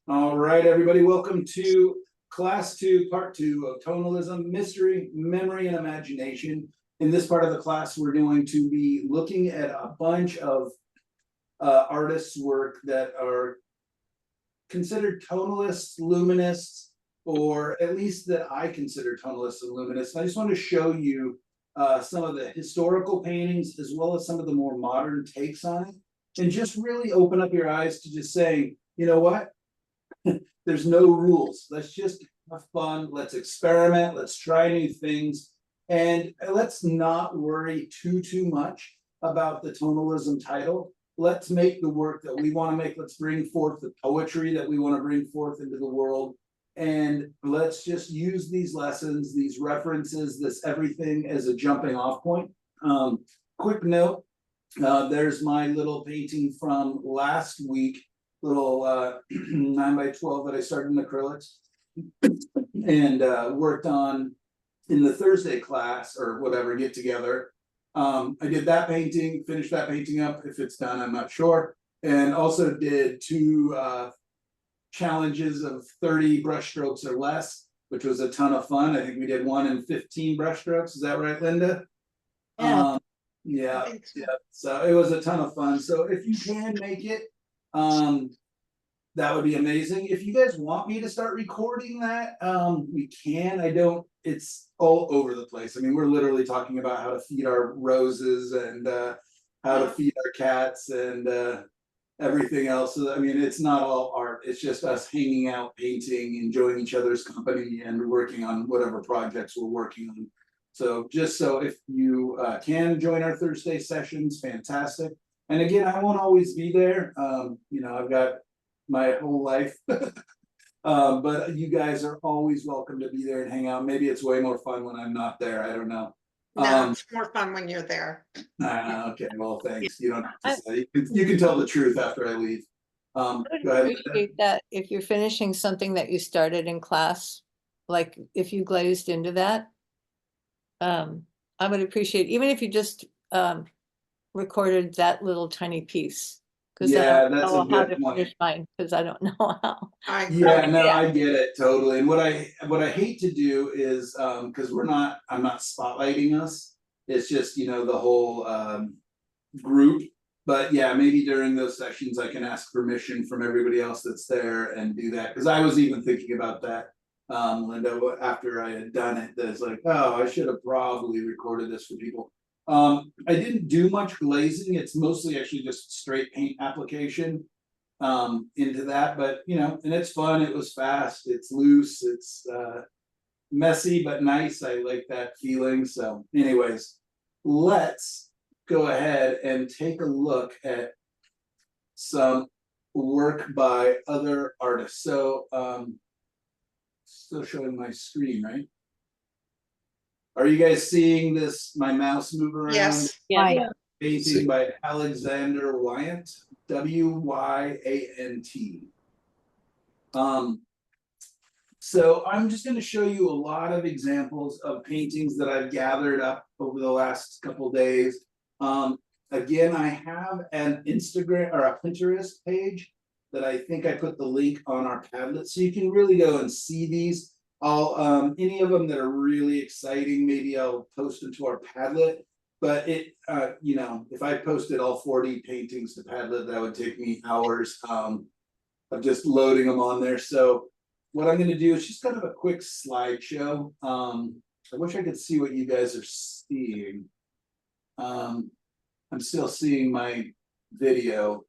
All right, everybody, welcome to class 2, part 2 of Tonalism, Mystery, Memory, and Imagination. In this part of the class, we're going to be looking at a bunch of artists' work that are considered tonalists, luminists, or at least that I consider tonalists and luminists. And I just want to show you some of the historical paintings as well as some of the more modern takes on it, and just really open up your eyes to just saying, you know what? There's no rules. Let's just have fun. Let's experiment. Let's try new things. And let's not worry too much about the tonalism title. Let's make the work that we want to make. Let's bring forth the poetry that we want to bring forth into the world. And let's just use these lessons, these references, this everything as a jumping off point. Quick note, there's my little painting from last week, little 9x12 that I started in acrylics and worked on in the Thursday class or whatever, get together. I did that painting, finished that painting up. If it's done, I'm not sure. And also did two challenges of 30 brush strokes or less, which was a ton of fun. I think we did one in 15 brush strokes. Is that right, Linda? Yeah. Yeah. So it was a ton of fun. So if you can make it, that would be amazing. If you guys want me to start recording that, we can. It's all over the place. I mean, we're literally talking about how to feed our roses and how to feed our cats and everything else. So, I mean, it's not all art. It's just us hanging out, painting, enjoying each other's company, and working on whatever projects we're working on. So just so if you can join our Thursday sessions, fantastic. And again, I won't always be there. I've got my whole life. But you guys are always welcome to be there and hang out. Maybe it's way more fun when I'm not there. I don't know. No, it's more fun when you're there. Okay, well, thanks. You don't have to say. You can tell the truth after I leave. I would Go ahead. appreciate that if you're finishing something that you started in class, like if you glazed into that. I would appreciate, even if you just recorded that little tiny piece. Yeah, that's a how good to point. finish mine, because I don't know how. Yeah, no, I get it totally. And what I hate to do is because I'm not spotlighting us. It's just, the whole group. But yeah, maybe during those sessions I can ask permission from everybody else that's there and do that. Because I was even thinking about that, Linda, after I had done it, that it's like, oh, I should have probably recorded this for people. I didn't do much glazing. It's mostly actually just straight paint application into that, but and it's fun. It was fast, it's loose, it's messy but nice. I like that feeling. So anyways, let's go ahead and take a look at some work by other artists. So still showing my screen, right? Are you guys seeing this, my mouse move around? Yes. Yeah. Painting by Alexander Wyant, Wyant. So I'm just going to show you a lot of examples of paintings that I've gathered up over the last couple days. Again, I have an Instagram or a Pinterest page that I think I put the link on our Padlet, so you can really go and see these. I'll any of them that are really exciting, maybe I'll post them to our Padlet. But if I posted all 40 paintings to Padlet, that would take me hours of just loading them on there. So what I'm going to do is just kind of a quick slideshow. I wish I could see what you guys are seeing. I'm still seeing my video.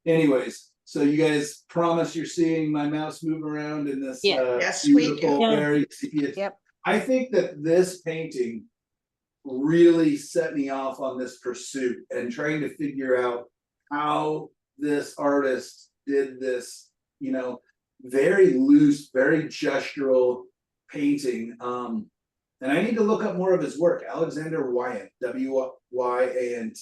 Anyways, so you guys promise you're seeing my mouse move around in this Yes, beautiful, we do. very sepia. Yep. I think that this painting really set me off on this pursuit and trying to figure out how this artist did this, very loose, very gestural painting. And I need to look up more of his work, Alexander Wyant, Wyant.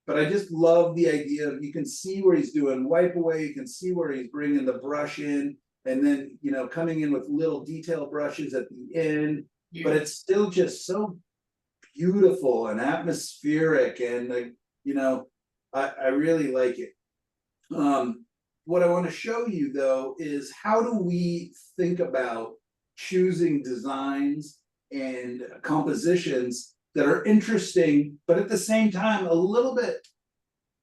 But I just love the idea of, you can see where he's doing wipe away, you can see where he's bringing the brush in, and then, coming in with little detail brushes at the end. But it's still just so beautiful and atmospheric, and I really like it. what I want to show you though is how do we think about choosing designs and compositions that are interesting, but at the same time a little bit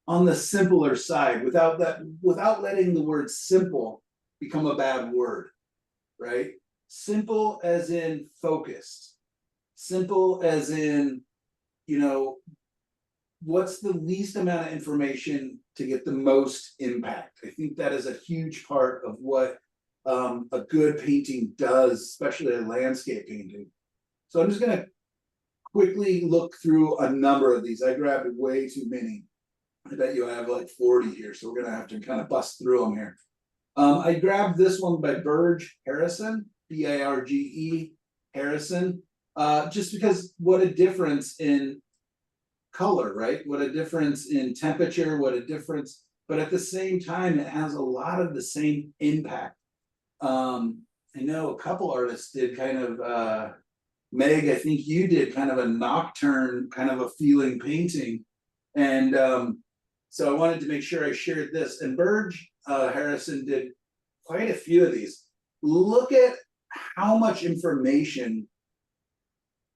on the simpler side, without letting the word simple become a bad word, right? Simple as in focused, simple as in, you know, what's the least amount of information to get the most impact. I think that is a huge part of what a good painting does, especially a landscape painting. So I'm just gonna quickly look through a number of these. I grabbed way too many. I bet you I have like 40 here, so we're gonna have to kind of bust through them here. I grabbed this one by Burge Harrison, Barge Harrison, just because what a difference in color, right? What a difference in temperature, what a difference, but at the same time, it has a lot of the same impact. I know a couple artists did kind of, Meg, I think you did kind of a nocturne, kind of a feeling painting. And so I wanted to make sure I shared this. And Burge Harrison did quite a few of these. Look at how much information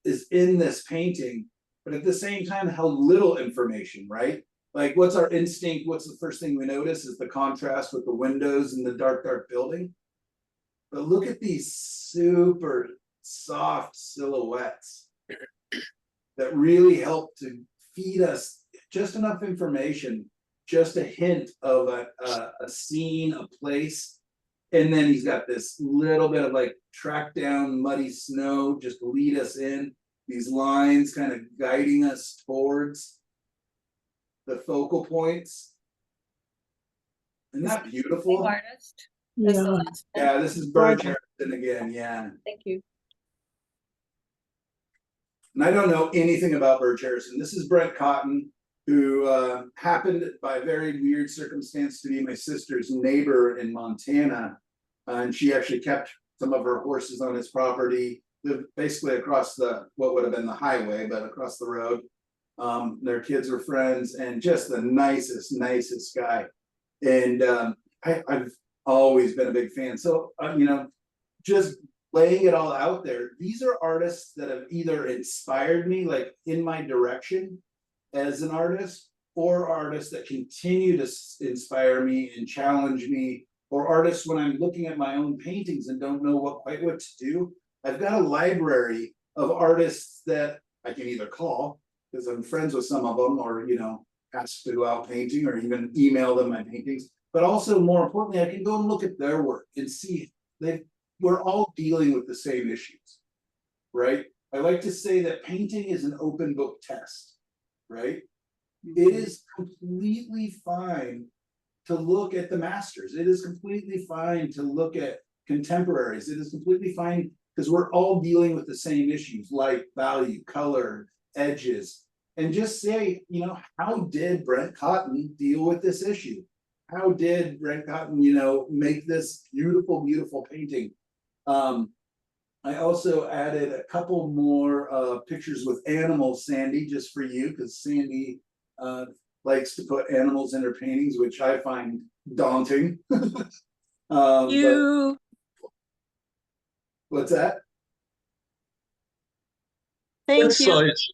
is in this painting, but at the same time, how little information, right? Like, what's our instinct? What's the first thing we notice is the contrast with the windows and the dark, dark building. But look at these super soft silhouettes that really help to feed us just enough information, just a hint of a scene, a place. And then he's got this little bit of like track down muddy snow, just to lead us in. These lines kind of guiding us towards the focal points. Isn't that beautiful? Artist. That's the Yeah. last one. Yeah, this is Burge Harrison again, yeah. Thank you. And I don't know anything about Burge Harrison. This is Brent Cotton, who happened by a very weird circumstance to be my sister's neighbor in Montana. And she actually kept some of her horses on his property, lived basically across what would have been the highway, but across the road. Their kids were friends, and just the nicest guy. And I've always been a big fan. So, you know, just laying it all out there, these are artists that have either inspired me, like in my direction as an artist, or artists that continue to inspire me and challenge me, or artists when I'm looking at my own paintings and don't know quite what to do. I've got a library of artists that I can either call, because I'm friends with some of them, or, you know, ask to go out painting, or even email them my paintings. But also, more importantly, I can go and look at their work and see we're all dealing with the same issues, right? I like to say that painting is an open book test, right? It is completely fine to look at the masters. It is completely fine to look at contemporaries. It is completely fine because we're all dealing with the same issues: light, value, color, edges. And just say, you know, how did Brent Cotton deal with this issue? How did Brent Cotton, you know, make this beautiful, beautiful painting? I also added a couple more pictures with animals, Sandy, just for you, because Sandy likes to put animals in her paintings, which I find daunting. But what's that? Thank you. Size?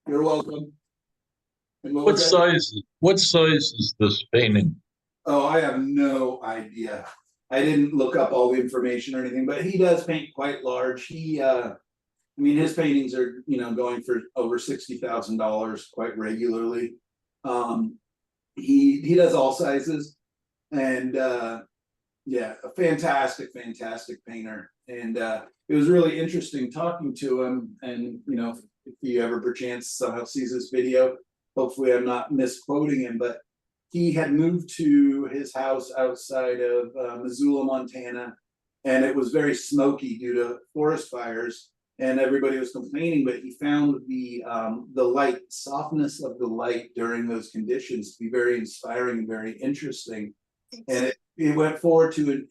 You're welcome. And what What was that? size? What size is this painting? Oh, I have no idea. I didn't look up all the information or anything, but he does paint quite large. I mean, his paintings are, you know, going for over $60,000 quite regularly. He does all sizes, and yeah, a fantastic painter. And it was really interesting talking to him. And, you know, if he ever perchance somehow sees this video, hopefully I'm not misquoting him, but he had moved to his house outside of Missoula, Montana, and it was very smoky due to forest fires, and everybody was complaining. But he found the light, softness of the light during those conditions to be very inspiring and very interesting. And it went forward to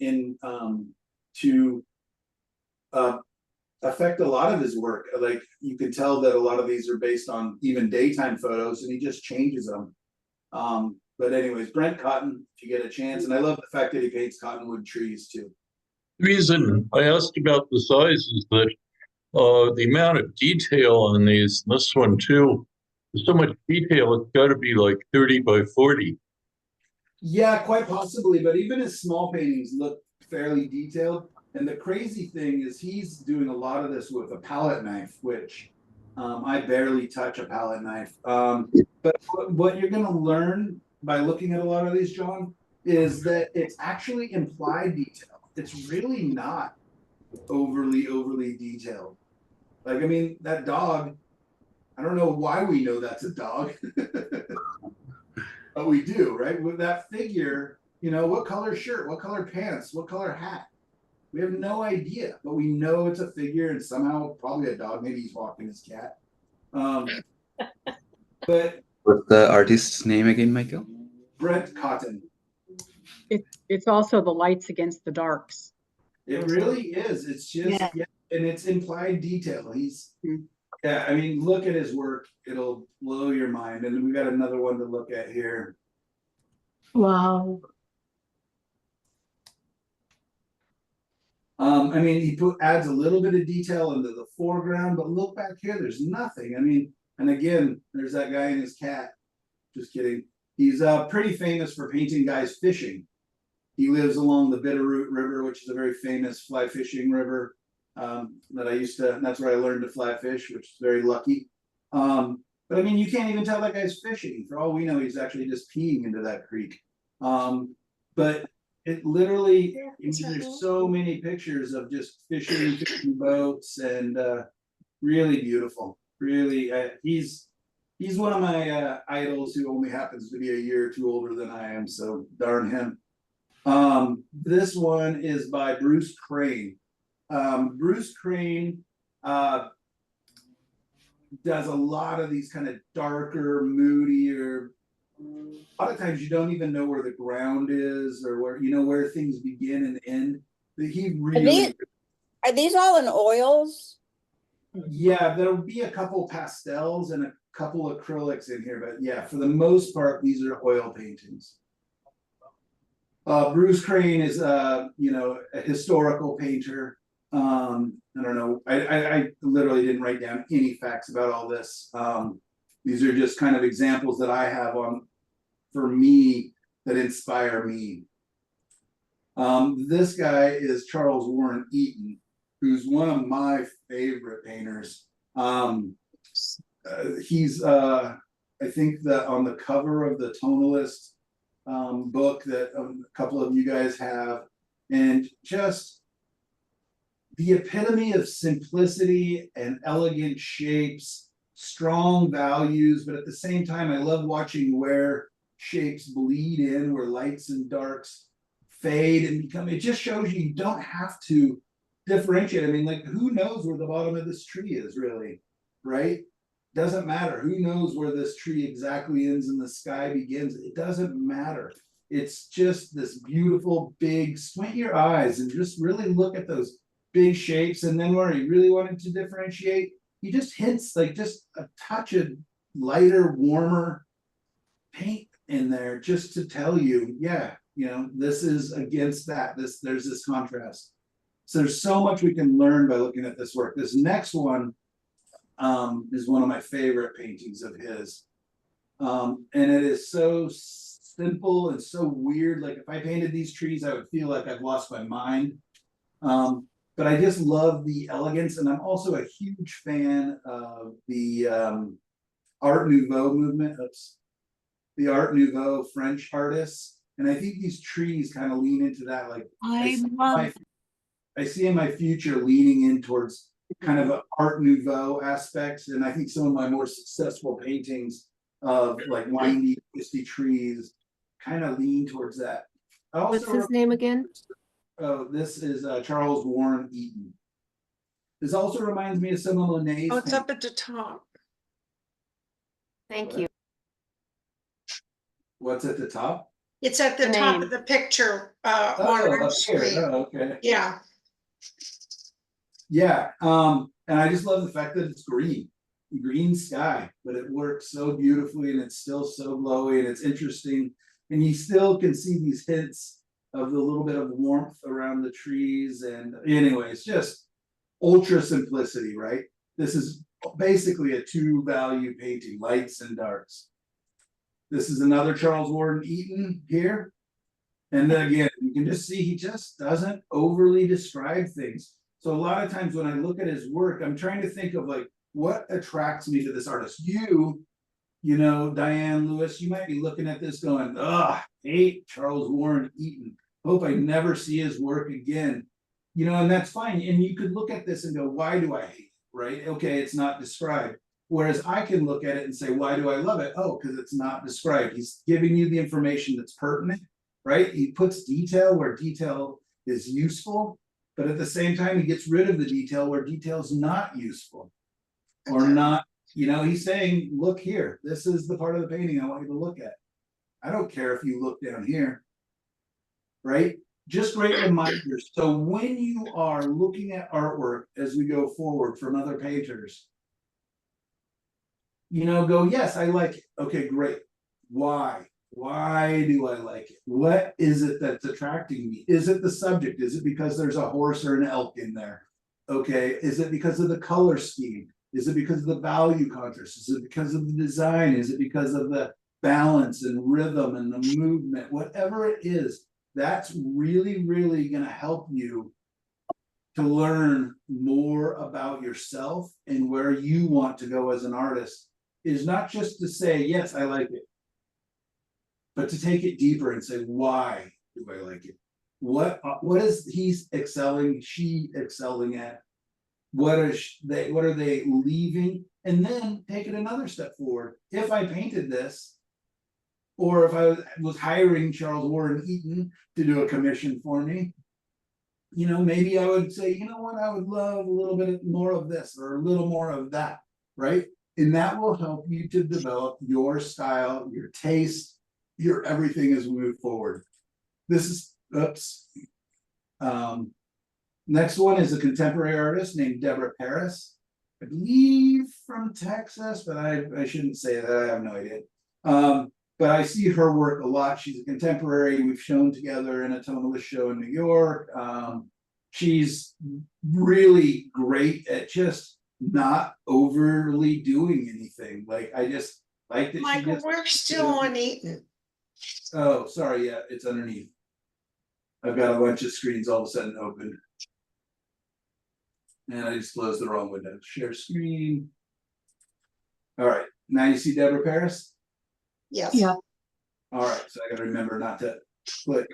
affect a lot of his work. Like, you could tell that a lot of these are based on even daytime photos, and he just changes them. But anyways, Brent Cotton, if you get a chance, and I love the fact that he paints cottonwood trees too. The reason I asked about the size is that the amount of detail on these, and this one too, there's so much detail, it's got to be like 30 by 40. Yeah, quite possibly, but even his small paintings look fairly detailed. And the crazy thing is he's doing a lot of this with a palette knife, which I barely touch a palette knife. But what you're gonna learn by looking at a lot of these, John, is that it's actually implied detail. It's really not overly detailed. Like, I mean, that dog, I don't know why we know that's a dog. But we do, right? With that figure, you know, what color shirt, what color pants, what color hat? We have no idea, but we know it's a figure and somehow probably a dog. Maybe he's walking his cat. But What's the artist's name again, Michael? Brent Cotton. It's also the lights against the darks. It really is. It's just, yeah, and it's implied detail. Yeah, I mean, look at his work. It'll blow your mind. And we got another one to look at here. Wow. I mean, he adds a little bit of detail into the foreground, but look back here, there's nothing. I mean, and again, there's that guy and his cat. Just kidding. He's pretty famous for painting guys fishing. He lives along the Bitterroot River, which is a very famous fly fishing river. That I used to, and that's where I learned to fly fish, which is very lucky. But I mean, you can't even tell that guy's fishing. For all we know, he's actually just peeing into that creek. But it literally, I mean, there's so many pictures of just fishing boats, and really beautiful. Really, he's one of my idols who only happens to be a year or two older than I am. So darn him. This one is by Bruce Crane. Bruce Crane does a lot of these kind of darker, moodier. A lot of times you don't even know where the ground is or where, you know, where things begin and end. He really. Are these all in oils? Yeah, there'll be a couple pastels and a couple acrylics in here, but yeah, for the most part, these are oil paintings. Bruce Crane is you know, a historical painter. I don't know. I literally didn't write down any facts about all this. These are just kind of examples that I have for me that inspire me. This guy is Charles Warren Eaton, who's one of my favorite painters. He's I think that on the cover of the Tonalist book that a couple of you guys have, and just the epitome of simplicity and elegant shapes, strong values, but at the same time, I love watching where shapes bleed in, where lights and darks fade and become, it just shows you don't have to differentiate. I mean, like, who knows where the bottom of this tree is really, right? Doesn't matter. Who knows where this tree exactly ends and the sky begins? It doesn't matter. It's just this beautiful, big, squint your eyes and just really look at those big shapes. And then where he really wanted to differentiate, he just hints like just a touch of lighter, warmer paint in there just to tell you, yeah, you know, this is against that. There's this contrast. So there's so much we can learn by looking at this work. This next one is one of my favorite paintings of his. And it is so simple and so weird. Like if I painted these trees, I would feel like I've lost my mind. But I just love the elegance. And I'm also a huge fan of the Art Nouveau movement. The Art Nouveau French artists. And I think these trees kind of lean into that. Like I see in my future leaning in towards kind of an Art Nouveau aspects. And I think some of my more successful paintings of like windy, twisty trees kind of lean towards that. What's his name again? Oh, this is Charles Warren Eaton. This also reminds me of some of Monet's. Oh, it's up at the top. Thank you. What's at the top? It's at the The top name. of the picture on Oh, our up here. screen. Oh, okay. Yeah. Yeah. And I just love the fact that it's green sky, but it works so beautifully and it's still so glowy and it's interesting. and you still can see these hints of the little bit of warmth around the trees. And anyway, it's just ultra simplicity, right? This is basically a two-value painting, lights and darks. This is another Charles Warren Eaton here. And then again, you can just see he just doesn't overly describe things. So a lot of times when I look at his work, I'm trying to think of like, what attracts me to this artist? You know, Diane Lewis, you might be looking at this going, ugh, hate Charles Warren Eaton. Hope I never see his work again. You know, and that's fine. And you could look at this and go, why do I hate it? Right? Okay, it's not described. Whereas I can look at it and say, why do I love it? Oh, because it's not described. He's giving you the information that's pertinent, right? He puts detail where detail is useful, but at the same time, he gets rid of the detail where detail is not useful or not. You know, he's saying, look here, this is the part of the painting I want you to look at. I don't care if you look down here, right? Just great reminders. So when you are looking at artwork as we go forward from other painters, you know, go, yes, I like it. Okay, great. Why? Why do I like it? What is it that's attracting me? Is it the subject? Is it because there's a horse or an elk in there? Okay, is it because of the color scheme? Is it because of the value contrast? Is it because of the design? Is it because of the balance and rhythm and the movement? Whatever it is, that's really, really going to help you to learn more about yourself and where you want to go as an artist. Is not just to say, yes, I like it, but to take it deeper and say, why do I like it? What is he's excelling, she excelling at? What are they leaving? And then take it another step forward. If I painted this, or if I was hiring Charles Warren Eaton to do a commission for me, you know, maybe I would say, you know what, I would love a little bit more of this or a little more of that, right? And that will help you to develop your style, your taste, your everything as we move forward. This is, oops. Next one is a contemporary artist named Deborah Paris, I believe from Texas, but I shouldn't say that, I have no idea. But I see her work a lot. She's a contemporary. We've shown together in a tonalist show in New York. She's really great at just not overly doing anything. Like, I just like that. Michael, we're still on Eaton. Oh, sorry. Yeah, it's underneath. I've got a bunch of screens all of a sudden open. And I just closed the wrong window. Share screen. All right. Now you see Deborah Paris? Yes. Yeah. All right. So I got to remember not to click.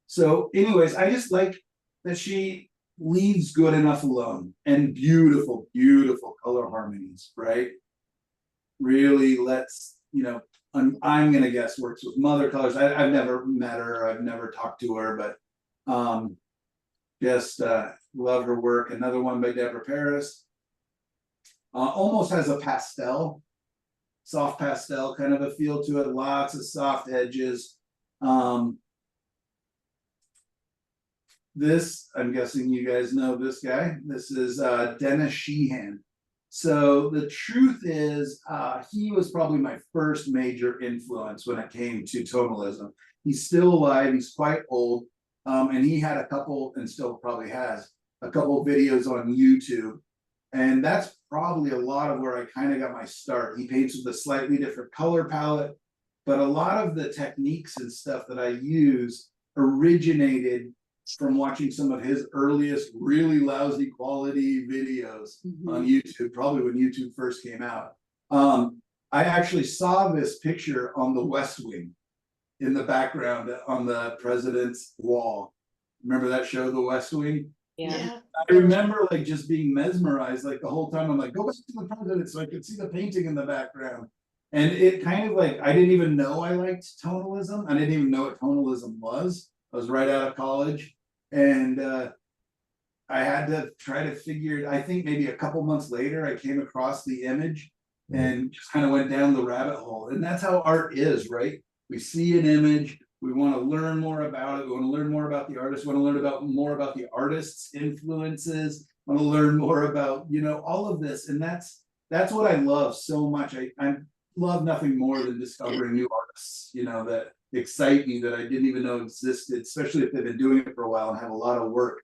So anyways, I just like that she leaves good enough alone and beautiful, beautiful color harmonies, right? Really lets, you know, I'm going to guess works with mother colors. I've never met her. I've never talked to her, but just love her work. Another one by Deborah Paris. Almost has a pastel, soft pastel kind of a feel to it. Lots of soft edges. This, I'm guessing you guys know this guy. This is Dennis Sheehan. So the truth is, he was probably my first major influence when it came to tonalism. He's still alive. He's quite old. And he had a couple, and still probably has, a couple videos on YouTube. And that's probably a lot of where I kind of got my start. He paints with a slightly different color palette, but a lot of the techniques and stuff that I use originated from watching some of his earliest really lousy quality videos on YouTube, probably when YouTube first came out. I actually saw this picture on the West Wing in the background on the president's wall. Remember that show, The West Wing? Yeah. I remember like just being mesmerized like the whole time. I'm like, go back to the president so I could see the painting in the background. And it kind of like, I didn't even know I liked tonalism. I didn't even know what tonalism was. I was right out of college. And I had to try to figure it. I think maybe a couple months later, I came across the image and just kind of went down the rabbit hole. And that's how art is, right? We see an image. We want to learn more about it. We want to learn more about the artist. We want to learn more about the artist's influences. We want to learn more about, you know, all of this. And that's what I love so much. I love nothing more than discovering new artists, you know, that excite me that I didn't even know existed, especially if they've been doing it for a while and have a lot of work.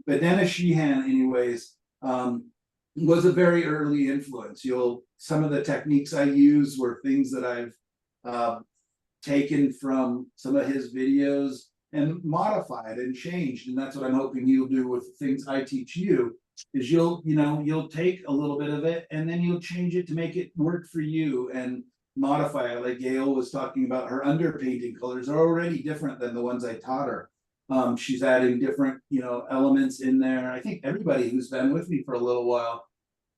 But Dennis Sheehan, anyways, was a very early influence. Some of the techniques I use were things that I've taken from some of his videos and modified and changed. And that's what I'm hoping you'll do with the things I teach you, is you'll take a little bit of it and then you'll change it to make it work for you and modify it. Like Gail was talking about, her underpainting colors are already different than the ones I taught her. She's adding different, elements in there. I think everybody who's been with me for a little while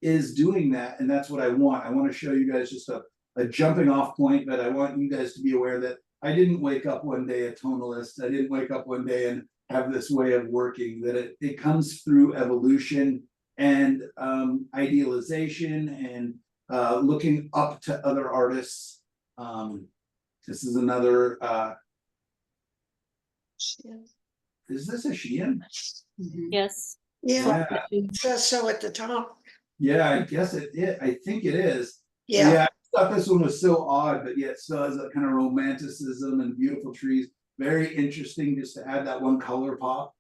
is doing that. And that's what I want. I want to show you guys just a jumping off point, but I want you guys to be aware that I didn't wake up one day a tonalist. I didn't wake up one day and have this way of working, that it comes through evolution and idealization and looking up to other artists. This is another, is this a Sheehan? Yes. Yeah, Yeah, it says so at the top. yeah, I guess I think it is. Yeah, I thought this one was so odd, but yet still has that kind of romanticism and beautiful trees. Very interesting just to add that one color pop.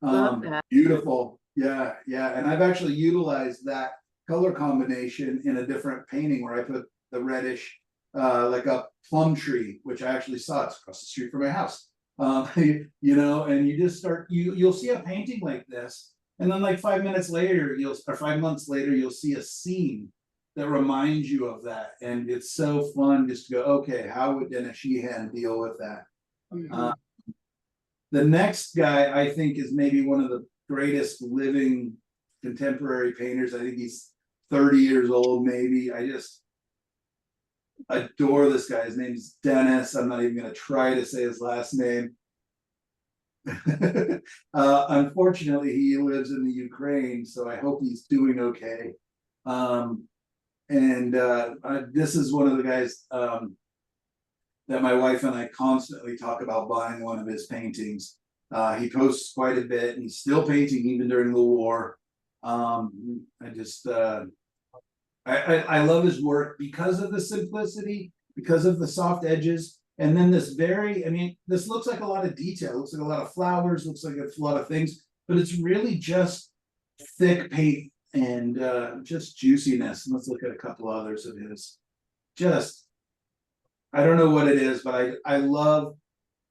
Love that. Beautiful. Yeah, yeah. And I've actually utilized that color combination in a different painting where I put the reddish, like a plum tree, which I actually saw. It's across the street from my house. And you just start, you'll see a painting like this, and then like 5 minutes later, 5 months later, you'll see a scene that reminds you of that. And it's so fun just to go, okay, how would Dennis Sheehan deal with that? The next guy I think is maybe one of the greatest living contemporary painters. I think he's 30 years old, maybe. I just adore this guy. His name's Dennis. I'm not even going to try to say his last name. Unfortunately, he lives in the Ukraine, so I hope he's doing okay. This is one of the guys that my wife and I constantly talk about buying one of his paintings. He posts quite a bit, and he's still painting even during the war. I love his work because of the simplicity, because of the soft edges, and then this this looks like a lot of detail. It looks like a lot of flowers, looks like it's a lot of things, but it's really just thick paint and just juiciness. And let's look at a couple others of his. I don't know what it is, but I love,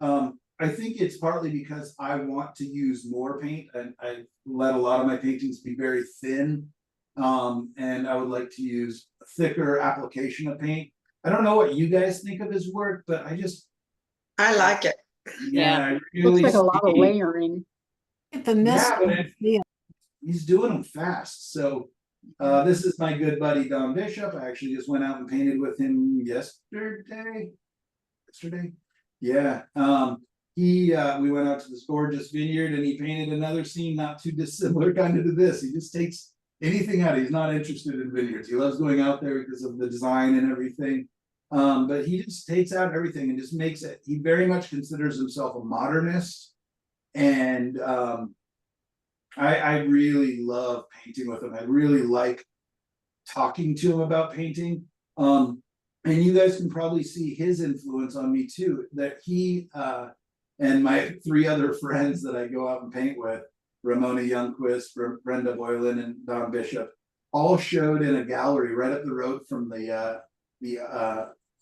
I think it's partly because I want to use more paint, and I let a lot of my paintings be very thin. And I would like to use a thicker application of paint. I don't know what you guys think of his work, but I like it. I looks really like a lot of see- layering. The mystery. Yeah. He's doing them fast. So this is my good buddy Don Bishop. I actually just went out and painted with him yesterday. Yeah. We went out to this gorgeous vineyard and he painted another scene not too dissimilar kind of to this. He just takes anything out. He's not interested in vineyards. He loves going out there because of the design and everything. But he just takes out everything and just makes it. He very much considers himself a modernist. And I really love painting with him. I really like talking to him about painting. And you guys can probably see his influence on me too, that he and my 3 other friends that I go out and paint with, Ramona Youngquist, Brenda Boylan, and Don Bishop, all showed in a gallery right up the road from the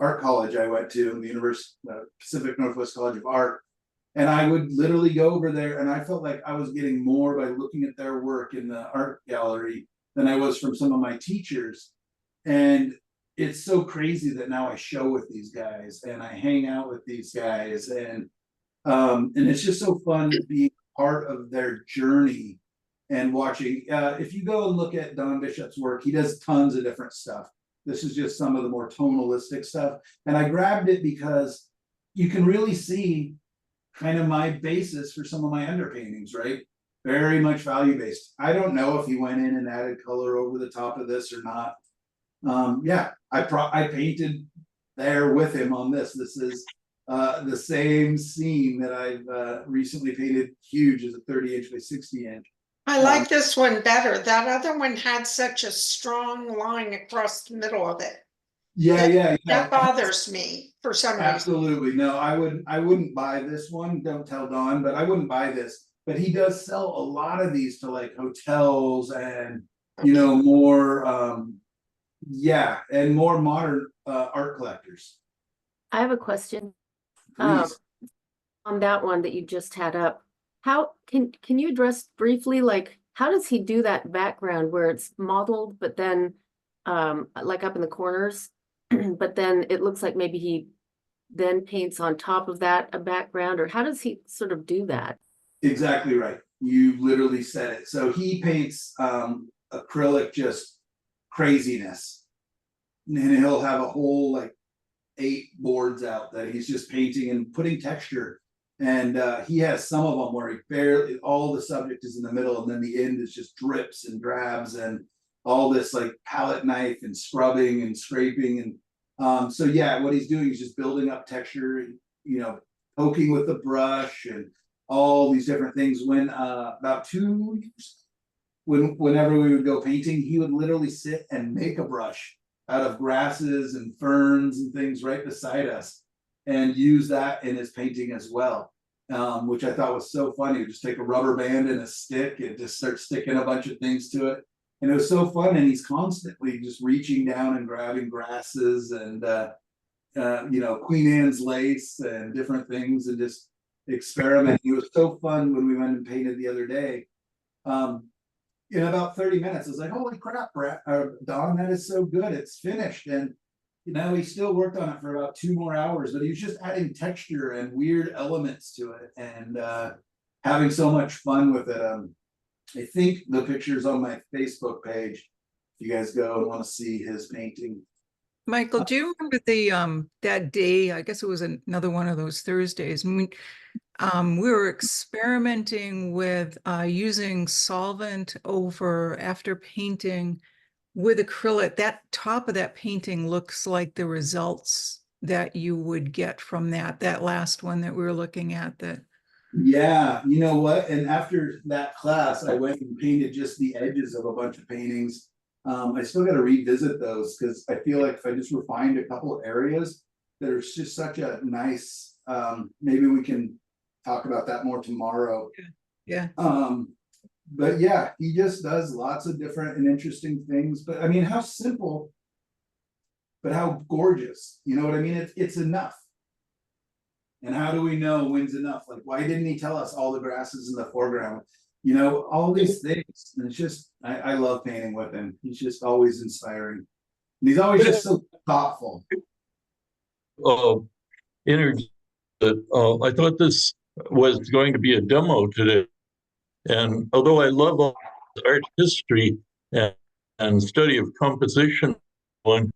art college I went to, the Pacific Northwest College of Art. And I would literally go over there, and I felt like I was getting more by looking at their work in the art gallery than I was from some of my teachers. And it's so crazy that now I show with these guys and I hang out with these guys, and it's just so fun to be part of their journey and watching. If you go and look at Don Bishop's work, he does tons of different stuff. This is just some of the more tonalistic stuff. And I grabbed it because you can really see kind of my basis for some of my underpaintings, right? Very much value based. I don't know if he went in and added color over the top of this or not. I painted there with him on this. This is the same scene that I've recently painted huge as a 30-inch by 60-inch. I like this one better. That other one had such a strong line across the middle of it. Yeah. That bothers me for some reason. Absolutely. No, I wouldn't buy this one. Don't tell Don, but I wouldn't buy this. But he does sell a lot of these to like hotels and, more, and more modern, art collectors. I have a question. Um, Please. on that one that you just had up. How can you address briefly, like, how does he do that background where it's modeled, but then like up in the corners, but then it looks like maybe he then paints on top of that a background, or how does he sort of do that? Exactly right. You literally said it. So he paints acrylic just craziness. And he'll have a whole like 8 boards out that he's just painting and putting texture. And he has some of them where he barely, all the subject is in the middle, and then the end is just drips and drabs and all this like palette knife and scrubbing and scraping. And so yeah, what he's doing is just building up texture, poking with the brush and all these different things. When about 2 years, whenever we would go painting, he would literally sit and make a brush out of grasses and ferns and things right beside us, and use that in his painting as well, which I thought was so funny. He'd just take a rubber band and a stick and just start sticking a bunch of things to it, and it was so fun. And he's constantly just reaching down and grabbing grasses and Queen Anne's lace and different things, and just experimenting. It was so fun when we went and painted the other day. In about 30 minutes, I was like, holy crap, Don, that is so good. It's finished. And, he still worked on it for about 2 more hours, but he was just adding texture and weird elements to it, and having so much fun with it. I think the picture's on my Facebook page. If you guys go and want to see his painting. Michael, do you remember that day? I guess it was another one of those Thursdays. We were experimenting with using solvent after painting with acrylic. That top of that painting looks like the results that you would get from that last one that we were looking at. Yeah, you know what? And after that class, I went and painted just the edges of a bunch of paintings. I still got to revisit those, because I feel like if I just refined a couple of areas, there's just such a nice, maybe we can talk about that more tomorrow. Yeah. But yeah, he just does lots of different and interesting things. But I mean, how simple, but how gorgeous. You know what I mean? It's enough. And how do we know when's enough? Like, why didn't he tell us all the grasses in the foreground? All these things. And it's just, I love painting with him. He's just always inspiring. And he's always just so thoughtful. Energy that I thought this was going to be a demo today. And although I love all art history and study of composition, I'm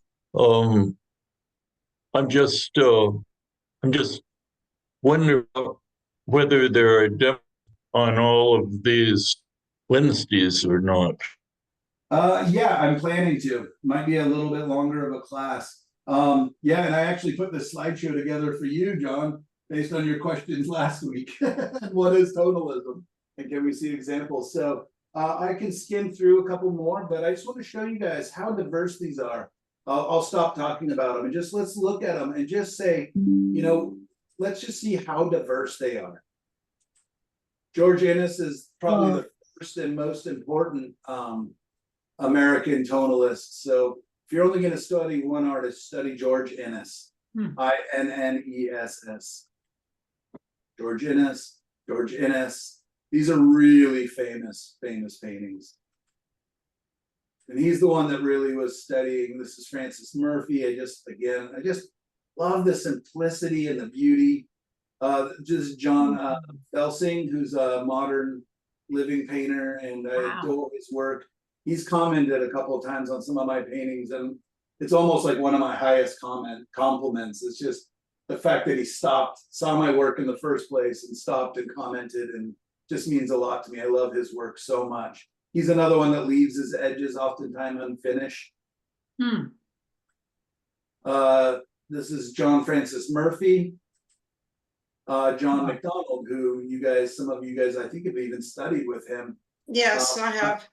just wondering whether there are demos on all of these Wednesdays or not. Yeah, I'm planning to. Might be a little bit longer of a class. Yeah, and I actually put this slideshow together for you, John, based on your questions last week. What is tonalism? And can we see examples? So I can skim through a couple more, but I just want to show you guys how diverse these are. I'll stop talking about them and just let's look at them and just say, let's just see how diverse they are. George Inness is probably the first and most important American tonalist. So if you're only going to study one artist, study George Inness. Inness. George Inness. These are really famous paintings. And he's the one that really was studying. This is Francis Murphy. I just love the simplicity and the beauty. Just John Felsing, who's a modern living painter, and I adore his work. He's commented a couple of times on some of my paintings, and it's almost like one of my highest compliments. It's just the fact that he saw my work in the first place and stopped and commented, and just means a lot to me. I love his work so much. He's another one that leaves his edges oftentimes unfinished. This is John Francis Murphy. John McDonald, who some of you guys, I think, have even studied with him. Yes, I have.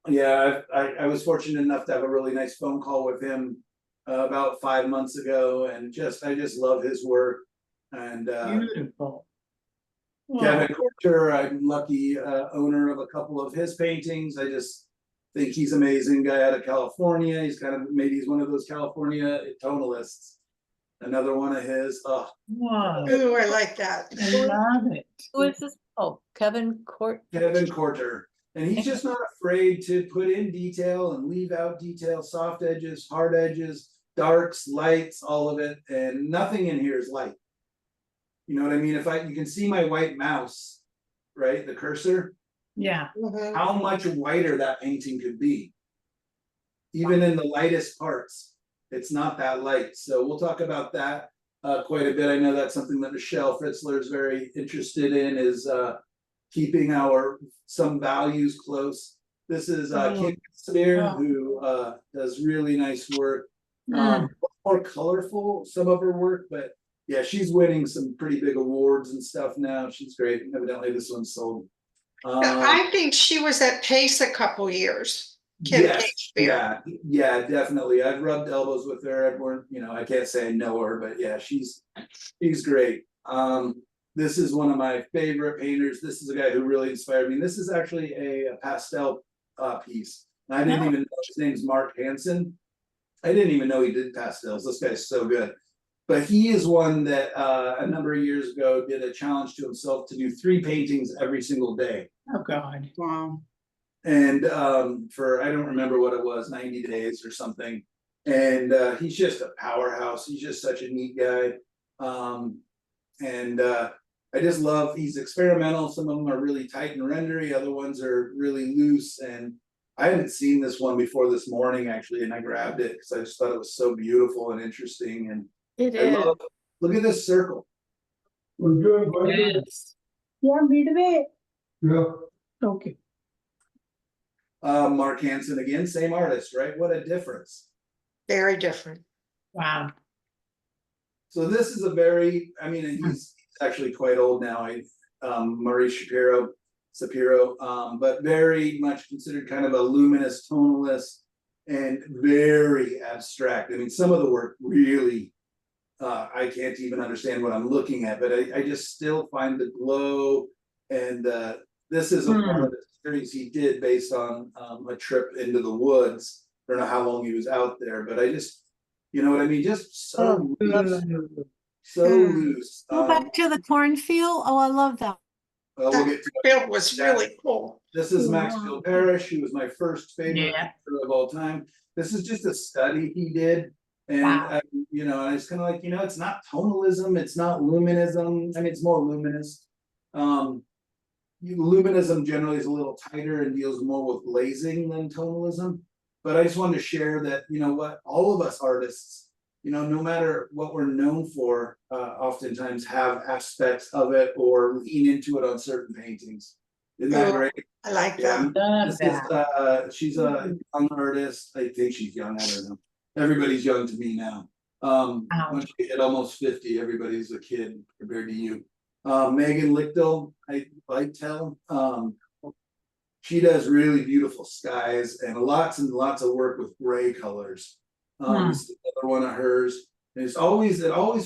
Yeah, I was fortunate enough to have a really nice phone call with him about 5 months ago, and I just love his work. And Beautiful. Kevin Corter, I'm lucky owner of a couple of his paintings. I just think he's an amazing guy out of California. He's maybe he's one of those California tonalists. Another one of his. Oh, Wow. Ooh, I like that. I love it. Who is this? Oh, Kevin Court. Kevin Corter. And he's just not afraid to put in detail and leave out detail, soft edges, hard edges, darks, lights, all of it. And nothing in here is light. You know what I mean? You can see my white mouse, right? The cursor. Yeah. How much whiter that painting could be. Even in the lightest parts, it's not that light. So we'll talk about that quite a bit. I know that's something that Michelle Fritzler is very interested in, is keeping some values close. This is Kim Spear, who does really nice work. More colorful, some of her work, but yeah, she's winning some pretty big awards and stuff now. She's great. Evidently this one's sold. I think she was at Pace a couple years. Yes, yeah, definitely. I've rubbed elbows with her. I can't say I know her, but yeah, she's great. This is one of my favorite painters. This is a guy who really inspired me. This is actually a pastel piece. And I didn't even know his name's Mark Hansen. I didn't even know he did pastels. This guy's so good. But he is one that a number of years ago did a challenge to himself to do 3 paintings every single day. Oh, God. Wow. And for, I don't remember what it was, 90 days or something. And he's just a powerhouse. He's just such a neat guy. I just love, he's experimental. Some of them are really tight and rendery. Other ones are really loose. And I hadn't seen this one before this morning, actually, and I grabbed it because I just thought it was so beautiful and interesting. And It is. Look at this circle. We're doing great. Yeah, midway. Yeah. Okay. Mark Hansen again, same artist, right? What a difference. Very different. Wow. So this is a very, he's actually quite old now. Maurice Shapiro, but very much considered kind of a luminous tonalist and very abstract. Some of the work really, I can't even understand what I'm looking at, but I just still find the glow. And this is a part of the series he did based on a trip into the woods. I don't know how long he was out there, but I just, you know what I mean? Just so loose. So loose. Go back to the cornfield. Oh, I love that. We'll get to Field was really cool. This is Maxfield Parrish, who was my first favorite painter of all time. This is just a study he did. And, and I was kind of like, it's not tonalism, it's not luminism. It's more luminous. Luminism generally is a little tighter and deals more with glazing than tonalism. But I just wanted to share that, all of us artists, no matter what we're known for, oftentimes have aspects of it or lean into it on certain paintings. Isn't that great? I like that. She's a young artist. I think she's young. I don't know. Everybody's young to me now. Once you hit almost 50, everybody's a kid compared to you. Megan Lichtel, I tell. She does really beautiful skies and lots of work with gray colors. This is another one of hers. And it always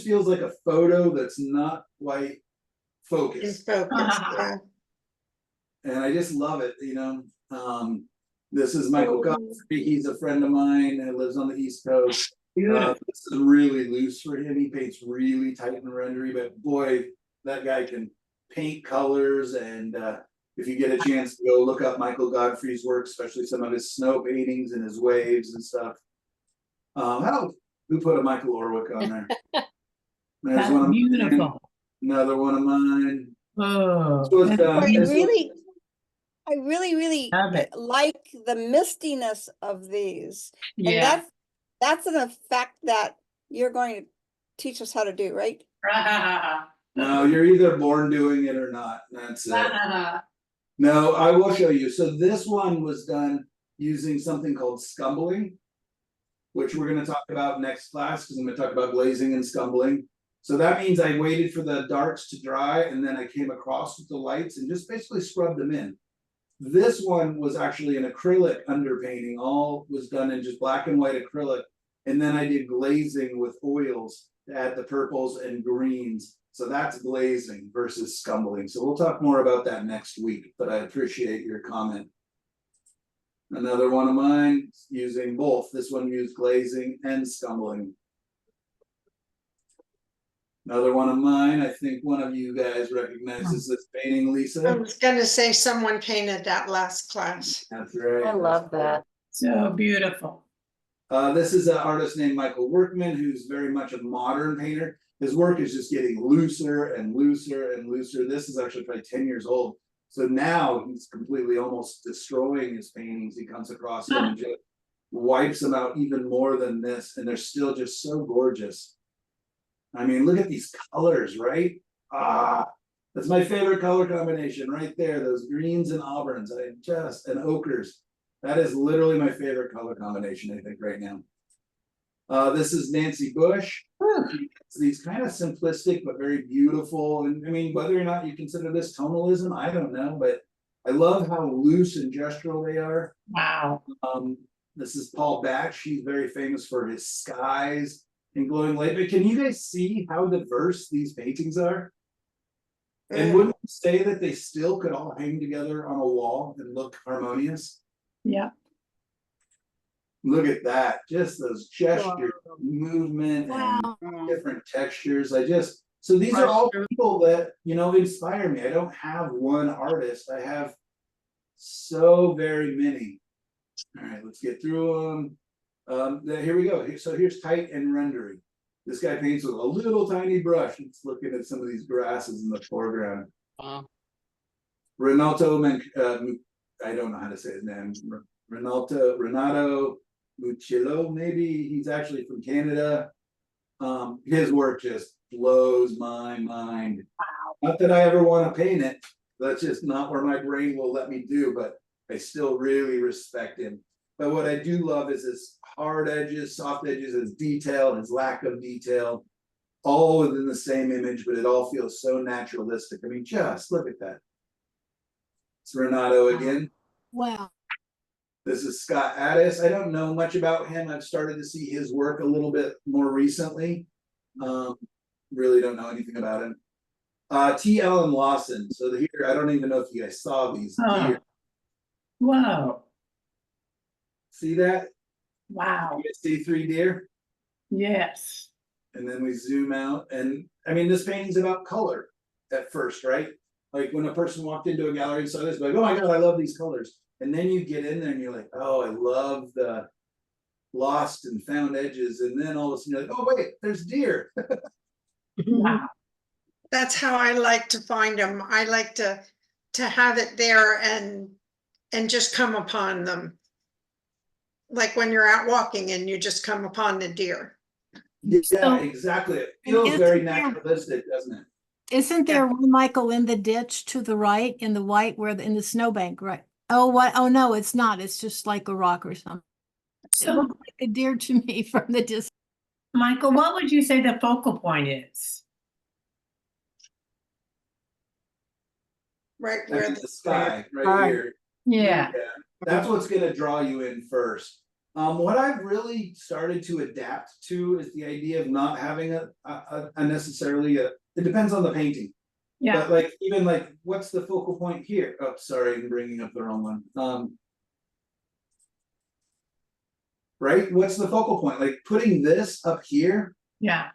feels like a photo that's not quite focused. And I just love it, This is Michael Godfrey. He's a friend of mine and lives on the East Coast. This is really loose for him. He paints really tight and rendery, but boy, that guy can paint colors. And if you get a chance to go look up Michael Godfrey's work, especially some of his snow paintings and his waves and stuff. Who put a Michael Orwick on there? There's That's one of beautiful. mine, another one of mine. Oh, I really love it. like the mistiness of these. And Yeah. that's an effect that you're going to teach us how to do, right? No, you're either born doing it or not. That's it. No, I will show you. So this one was done using something called scumbling, which we're going to talk about next class because I'm going to talk about glazing and scumbling. So that means I waited for the darks to dry and then I came across with the lights and just basically scrubbed them in. This one was actually an acrylic underpainting. All was done in just black and white acrylic. And then I did glazing with oils to add the purples and greens. So that's glazing versus scumbling. So we'll talk more about that next week, but I appreciate your comment. Another one of mine using both. This one used glazing and scumbling. Another one of mine, I think one of you guys recognizes this painting, I Lisa. was gonna say someone painted that last class. That's right. I love that. So beautiful. This is an artist named Michael Workman, who's very much a modern painter. His work is just getting looser and looser and looser. This is actually probably 10 years old. So now he's completely almost destroying his paintings. He comes across them and just wipes them out even more than this. And they're still just so gorgeous. I mean, look at these colors, right? That's my favorite color combination right there. Those greens and auburns, and ochres. That is literally my favorite color combination, I think, right now. This is Nancy Bush. It's these kind of simplistic but very beautiful. And I mean, whether or not you consider this tonalism, I don't know, but I love how loose and gestural they are. Wow. This is Paul Batch. He's very famous for his skies and glowing light. But can you guys see how diverse these paintings are? And wouldn't you say that they still could all hang together on a wall and look harmonious? Yeah. Look at that, just those gestures, movement, Wow. and different textures. So these are all people that, inspire me. I don't have one artist. I have so very many. All right, let's get through them. Here we go. So here's Tight and Rendering. This guy paints with a little tiny brush. It's looking at some of these grasses in the foreground. Renato, I don't know how to say his name. Renato Mucillo, maybe he's actually from Canada. His work just blows my mind. Not that I ever want to paint it. That's just not where my brain will let me do, but I still really respect him. But what I do love is his hard edges, soft edges, his detail, his lack of detail, all within the same image, but it all feels so naturalistic. I mean, just look at that. It's Renato again. Wow. This is Scott Addis. I don't know much about him. I've started to see his work a little bit more recently. Really don't know anything about him. T. Allen Lawson. So here, I don't even know if you guys saw these. Here. Wow. See that? Wow. You guys see 3 deer? Yes. And then we zoom out. And I mean, this painting's about color at first, right? Like when a person walked into a gallery and saw this, like, oh my God, I love these colors. And then you get in there and you're like, oh, I love the lost and found edges. And then all of a sudden you're like, oh wait, there's deer. Wow. That's how I like to find them. I like to have it there and just come upon them. Like when you're out walking and you just come upon the deer. Yeah, exactly. It feels isn't very there- naturalistic, doesn't it? Isn't there one, Michael, in the ditch to the right, in the white, in the snowbank, right? Oh, what? Oh, no, it's not. It's just like a rock or something. It So, looked like a deer to me from the distance. Michael, what would you say the focal point is? Right That's where in the sky, right Right. here. Yeah. That's what's gonna draw you in first. What I've really started to adapt to is the idea of not having a necessarily it depends on the painting. Yeah. But like, even like, what's the focal point here? Oh, sorry, I'm bringing up the wrong one. Right, what's the focal point? Like putting this up here Yeah.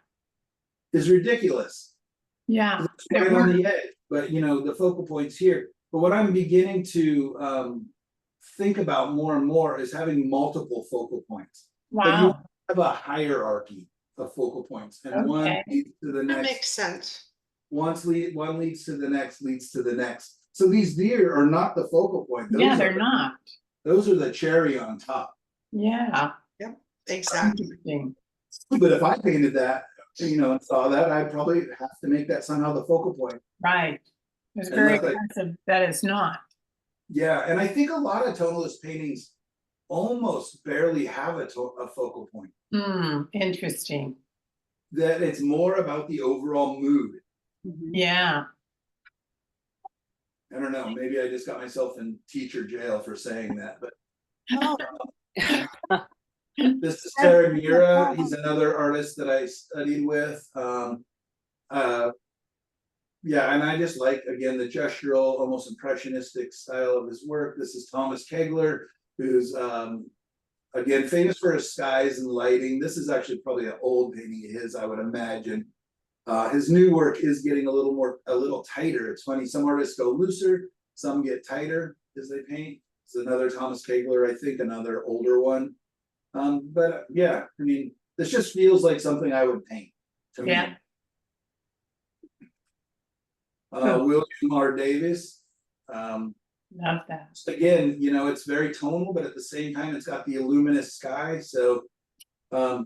is ridiculous. Yeah. It's right on the edge, but the focal point's here. But what I'm beginning to think about more and more is having multiple focal points. But you Wow. have a hierarchy of focal points, and one Okay. leads to the that next. makes sense. One leads to the next, leads to the next. So these deer are not the focal point. Yeah, Those they're are, not. those are the cherry on top. Yeah. Exactly. Interesting. But if I painted that, and saw that, I'd probably have to make that somehow the focal point. Right. It's And very look like- impressive that it's not. Yeah, and I think a lot of tonalist paintings almost barely have a focal point. Interesting. That it's more about the overall mood. Yeah. I don't know, maybe I just got myself in teacher jail for saying that, but No, This is Terry Mira. He's another artist that I studied with. Yeah, and I just like, again, the gestural, almost impressionistic style of his work. This is Thomas Kegler, who's again famous for his skies and lighting. This is actually probably an old painting of his, I would imagine. His new work is getting a little tighter. It's funny, some artists go looser, some get tighter as they paint. It's another Thomas Kegler, I think, another older one. But yeah, I mean, this just feels like something I would paint to me. Yeah. William R. Davis. Love that. Again, you know, it's very tonal, but at the same time, it's got the luminous sky. So, but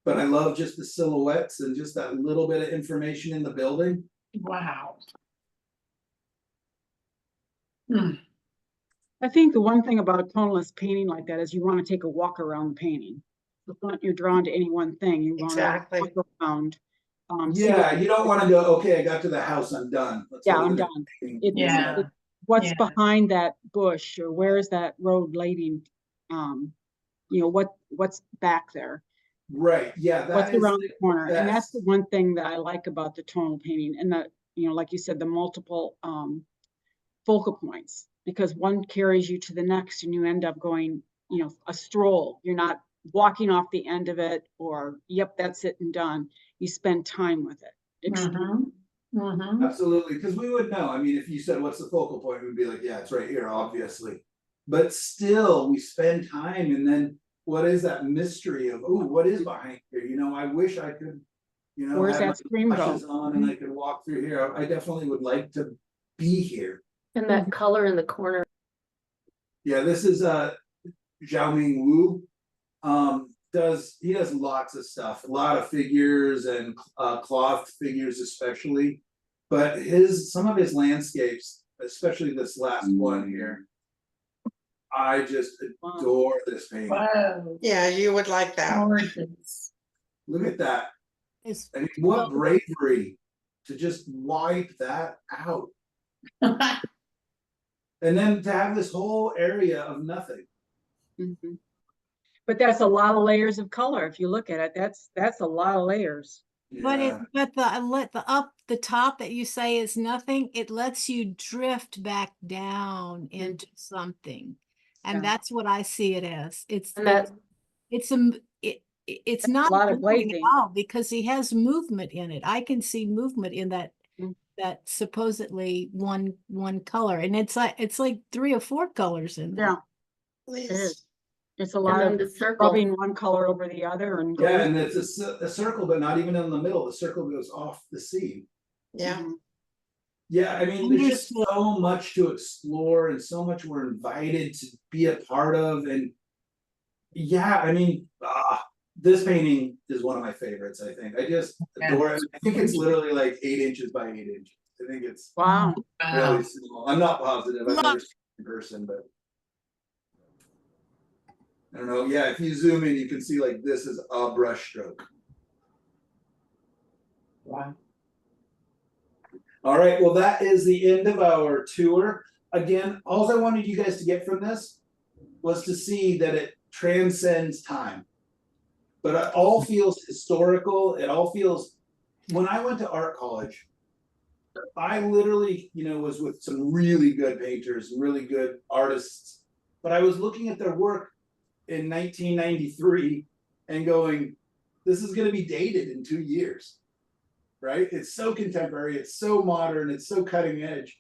I love just the silhouettes and just that little bit of information in the building. Wow. I think the one thing about a tonalist painting like that is you want to take a walk around the painting. It's not you're drawn to any one thing. You want Exactly. to look around. See Yeah, what- you don't want to go, okay, I got to the house, I'm done. Let's Yeah, go to I'm the done. painting. It's, Yeah. it's what's Yeah. behind that bush, or where is that road leading? You know, what's back there? Right, yeah, What's that is, around the corner? And that's best. the one thing that I like about the tonal painting, and the, you know, like you said, the multiple focal points, because one carries you to the next and you end up going, you know, a stroll. You're not walking off the end of it, or yep, that's it and done. You spend time with it. Absolutely, because we would know. I mean, if you said, what's the focal point, we'd be like, yeah, it's right here, obviously. But still, we spend time, and then what is that mystery of, oh, what is behind here? You know, I wish I could, you know, Where's have that stream my go? glasses on and I could walk through here. I definitely would like to be here. And that color in the corner. Yeah, this is Xiaoming Wu. He does lots of stuff, a lot of figures and cloth figures especially. But some of his landscapes, especially this last one here, I just adore this painting. Wow. Yeah, you would like that. Gorgeous. Look at that. It's I mean, what bravery to just wipe that out. And then to have this whole area of nothing. Mhm. But that's a lot of layers of color. If you look at it, that's a lot of layers. But Yeah. the top that you say is nothing, it lets you drift back down into something. And Yeah. that's what I see it as. It's And that, it's not lot of boring at glazing. all, because he has movement in it. I can see movement in that Mm. that supposedly one color, and it's like 3 or 4 colors in there. Yeah, it Please. is. It's a and lot then of the circle. rubbing one color over the other and Yeah, going. and it's a circle, but not even in the middle. The circle goes off the seam. Yeah. Mhm. Yeah, I mean, there's just Understood. so much to explore and so much we're invited to be a part of. And yeah, I mean, this painting is one of my favorites, I think. I just adore it. I think it's literally like 8 inches by 8 inches. I think it's Wow. really small. I'm not positive. I've never seen it in person, but I don't know. Yeah, if you zoom in, you can see like this is a brush stroke. Wow. All right, well, that is the end of our tour. Again, all I wanted you guys to get from this was to see that it transcends time. But it all feels historical. It all feels, when I went to art college, I literally, you know, was with some really good painters, really good artists, but I was looking at their work in 1993 and going, this is going to be dated in 2 years, right? It's so contemporary, it's so modern, it's so cutting edge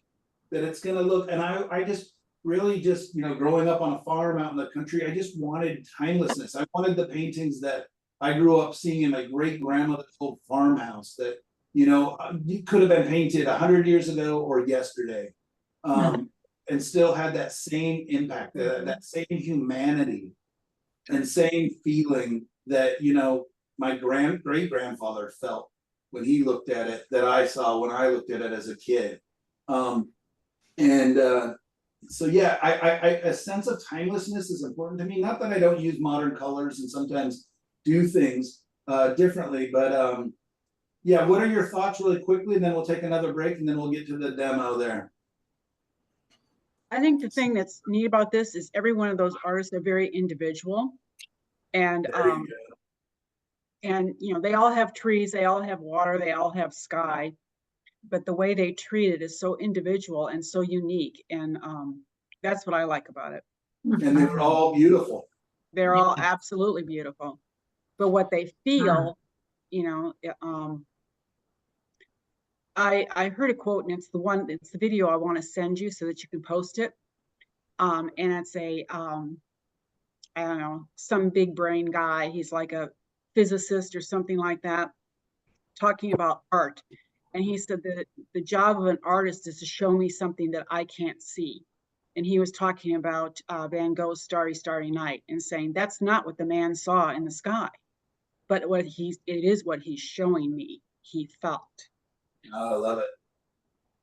that it's going to look, and I just really just, you know, growing up on a farm out in the country, I just wanted timelessness. I wanted the paintings that I grew up seeing in my great grandmother's old farmhouse that, you know, could have been painted 100 years ago or yesterday, and still had that same impact, that same humanity and same feeling that, you know, my great grandfather felt when he looked at it, that I saw when I looked at it as a kid. So yeah, a sense of timelessness is important to me. Not that I don't use modern colors and sometimes do things differently, but yeah, what are your thoughts really quickly, and then we'll take another break and then we'll get to the demo there. I think the thing that's neat about this is every one of those artists are very individual. And, There you go. and, you know, they all have trees, they all have water, they all have sky, but the way they treat it is so individual and so unique. And, that's what I like about it. And they were all beautiful. They're all absolutely beautiful, but what they feel, you know, I heard a quote, and it's the video I want to send you so that you can post it. And it's I don't know, some big brain guy. He's like a physicist or something like that, talking about art. And he said that the job of an artist is to show me something that I can't see. And he was talking about Van Gogh's Starry, Starry Night and saying, that's not what the man saw in the sky, but it is what he's showing me he felt. Oh, I love it.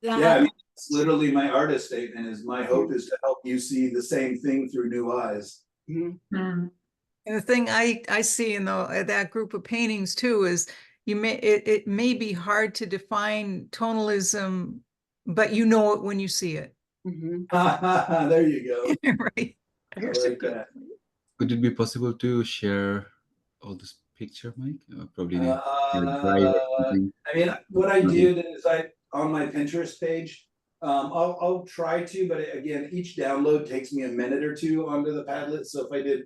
Yeah, Yeah, I mean, it's literally my artist statement is my hope is to help you see the same thing through new eyes. Mhm. And the thing I see in that group of paintings too is it may be hard to define tonalism, but you know it when you see it. Mhm. There you go. Right. I like that. Would it be possible to share all this picture, Mike? Probably in your drive or something. I mean, what I did is on my Pinterest page, I'll try to, but again, each download takes me a minute or two onto the Padlet. So if I did,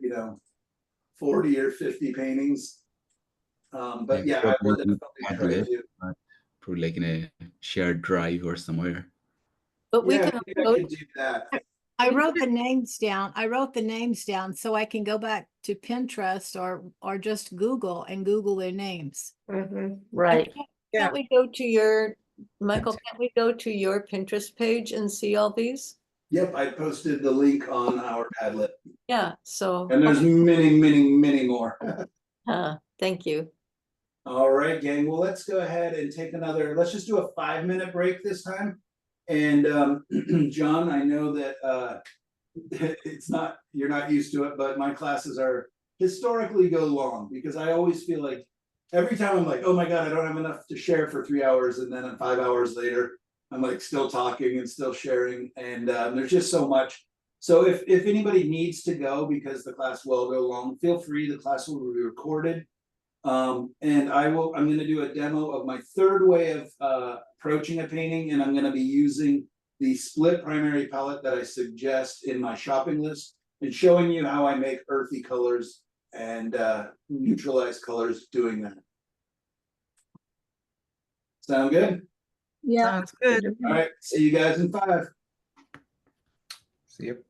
40 or 50 paintings, but yeah, I will definitely try to. Probably like in a shared drive or somewhere. But we Yeah, can maybe I upload, could do that. I wrote the names down. I wrote the names down so I can go back to Pinterest or just Google and Google their names. Right. can't we go to your, Michael, can't we go to your Pinterest page and see all these? Yep, I posted the link on our Padlet, Yeah, so, and there's many, many, many more. thank you. All right, gang. Well, let's go ahead and take let's just do a 5-minute break this time. And John, I know that you're not used to it, but my classes are historically go long because I always feel like every time I'm like, oh my God, I don't have enough to share for 3 hours. And then 5 hours later, I'm like still talking and still sharing. And there's just so much. So if anybody needs to go because the class will go long, feel free. The class will be recorded. And I'm going to do a demo of my third way of approaching a painting, and I'm going to be using the split primary palette that I suggest in my shopping list and showing you how I make earthy colors and neutralize colors doing that. Sound good? Yeah. Sounds good. All right, see you guys in 5. See you.